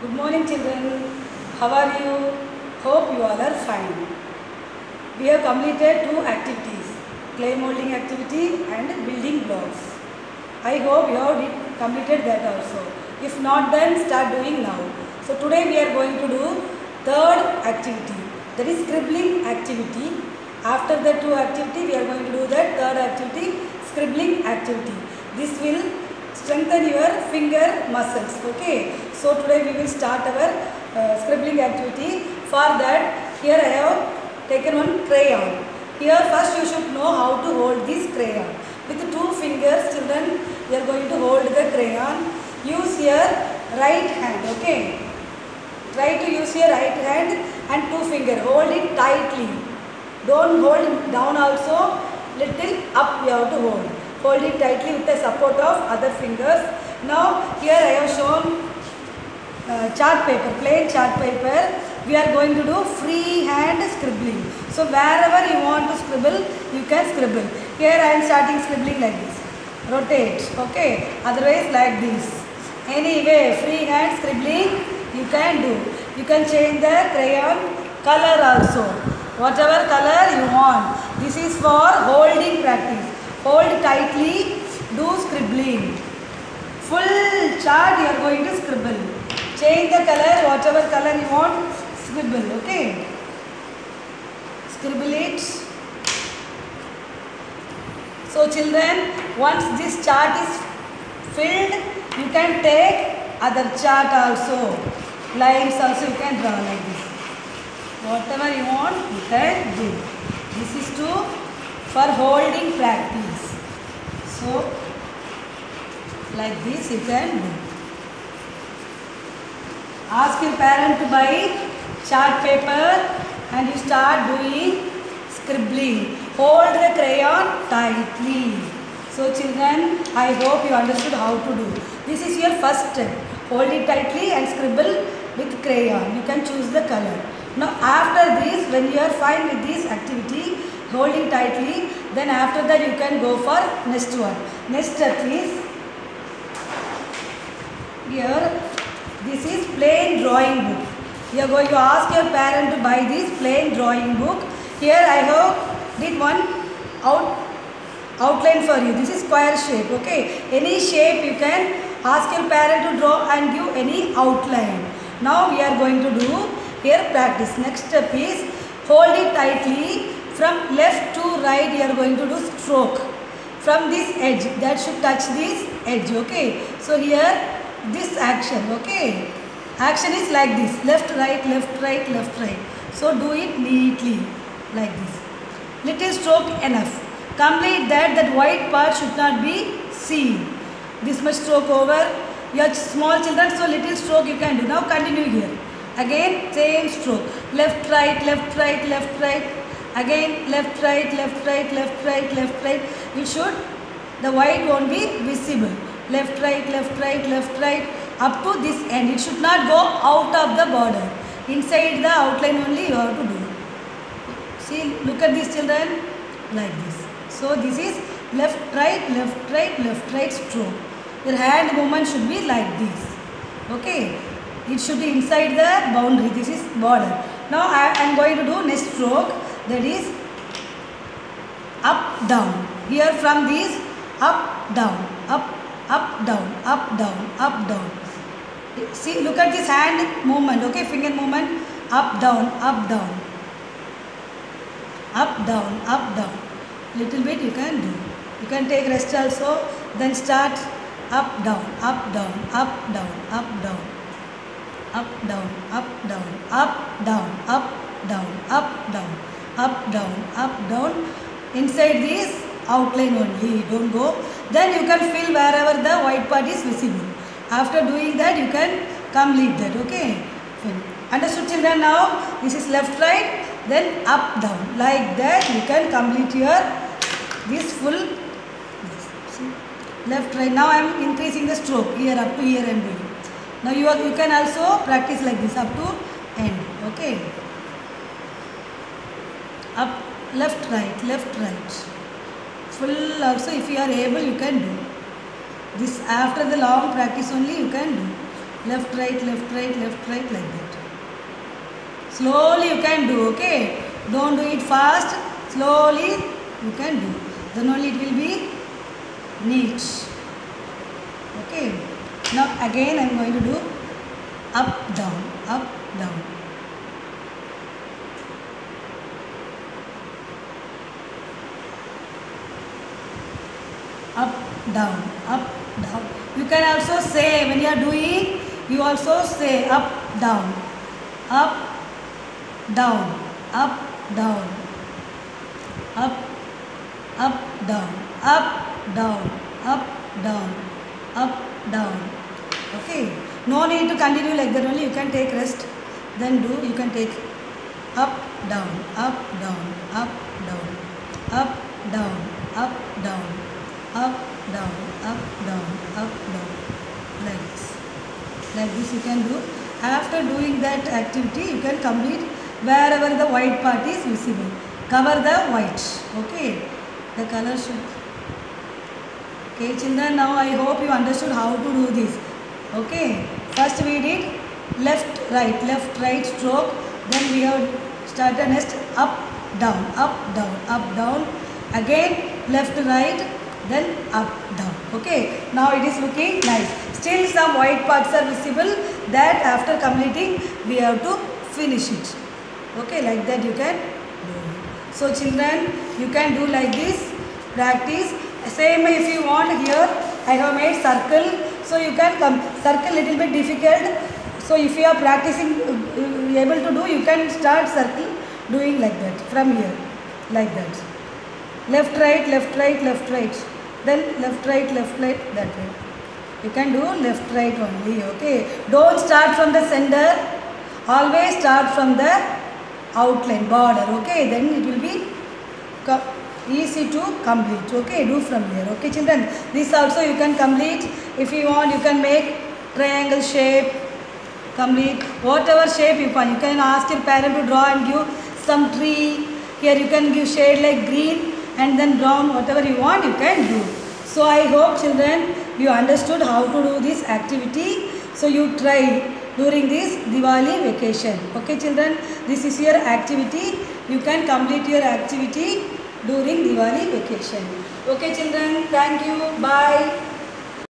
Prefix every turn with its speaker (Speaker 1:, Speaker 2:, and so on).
Speaker 1: Good morning children. How are you? Hope you all are fine. We have completed two activities, clay molding activity and building blocks. I hope you have completed that also. If not, then start doing now. So today we are going to do third activity, that is scribbling activity. After the two activity we are going to do that third activity, scribbling activity. This will strengthen your finger muscles. Okay, so today we will start our scribbling activity. For that, here I have taken one crayon. Here first you should know how to hold this crayon. With two fingers, children, you are going to hold the crayon. Use your right hand. Okay, try to use your right hand and two fingers. Hold it tightly. Don't hold down also. Little up you have to hold. Hold it tightly with the support of other fingers. Now here I have shown chart paper, plain chart paper. We are going to do free hand scribbling. So wherever you want to scribble, you can scribble. Here I am starting scribbling like this. Rotate, okay. Otherwise like this. Anyway, free hand scribbling you can do. You can change the crayon color also. Whatever color you want. This is for holding practice. Hold tightly, do scribbling. Full chart you are going to scribble. Change the color, whatever color you want, scribble, okay. Scribble it. So children, once this chart is filled, you can take other chart also. Lines also you can draw like this. Whatever you want, you can do. This is for holding practice. So, like this you can do. Ask your parent to buy chart paper and you start doing scribbling. Hold the crayon tightly. So children, I hope you understood how to do. This is your first step. Hold it tightly and scribble with crayon. You can choose the color. Now after this, when you are fine with this activity, holding tightly, then after that you can go for next one. Next step is, here this is plain drawing book. You are going to ask your parent to buy this plain drawing book. Here I have did one outline for you. This is square shape, okay. Any shape you can ask your parent to draw and give any outline. Now we are going to do here practice. Next step is, hold it tightly. From left to right you are going to do stroke. From this edge, that should touch this edge, okay. So here this action, okay. Action is like this, left, right, left, right, left, right. So do it neatly like this. Little stroke enough. Complete that, that white part should not be seen. This much stroke over. You are small children, so little stroke you can do. Now continue here. Again same stroke. Left, right, left, right, left, right. Again left, right, left, right, left, right, left, right. It should, the white won't be visible. Left, right, left, right, left, right. Up to this end. It should not go out of the border. Inside the outline only you have to do. See, look at these children. Like this. So this is left, right, left, right, left, right stroke. Your hand movement should be like this. Okay. It should be inside the boundary. This is border. Now I am going to do next stroke. That is up, down. Here from this, up, down, up, down, up, down, up, down. See, look at this hand movement, okay, finger movement, up, down, up, down, up, down, up, down. Little bit you can do. You can take rest also, then start up, down, up, down, up, down, up, down, up, down, up, down, up, down, up, down, up, down, up, down, up, down. Inside this outline only, don't go. Then you can fill wherever the white part is visible. After doing that, you can complete that, okay? Understood children now? This is left, right, then up, down. Like that, you can complete your, this full, this, see? Left, right. Now I am increasing the stroke, here up to here and doing. Now you can also practice like this, up to end, okay? Up, left, right. Full also if you are able you can do. This after the long practice only you can do. left, right, left, right, left, right, like that. Slowly you can do, okay? Don't do it fast, slowly you can do. Then only it will be neat. Okay. Now again I am going to do up, down, up, down. Up, down, up, down. You can also say, when you are doing, you also say up, down, up, down, up, down, up, down, up, down, up, down, up, down. Okay. No need to continue like that only. You can take rest. Then do. You can take up, down, up, down, up, down, up, down, up, down, up, down, up, down, up, down. Like this. Like this you can do. After doing that activity, you can complete wherever the white part is visible. Cover the white. Okay. The color should. Okay, children, now I hope you understood how to do this. Okay. First we did left, right stroke. Then we have started next up, down, up, down, up, down. Again left, right, then up, down. Okay. Now it is looking nice. Still some white parts are visible. That after completing we have to finish it. Okay, like that you can do. So children, you can do like this. Practice. Same if you want here. I have made circle. So you can come. Circle little bit difficult. So if you are practicing able to do, you can start circle doing like that from here. Like that. Left, right, left, right, left, right. Then left, right, that way. You can do left, right only. Okay. Don't start from the center. Always start from the outline, border. Okay. Then it will be easy to complete. Okay. Do from here. Okay children. This also you can complete. If you want, you can make triangle shape. Complete. Whatever shape you want. You can ask your parent to draw and give some tree. Here you can give shade like green and then brown. Whatever you want, you can do. So I hope children you understood how to do this activity. So you try during this Diwali vacation. Okay children, this is your activity. You can complete your activity during Diwali vacation. Okay children, thank you. Bye.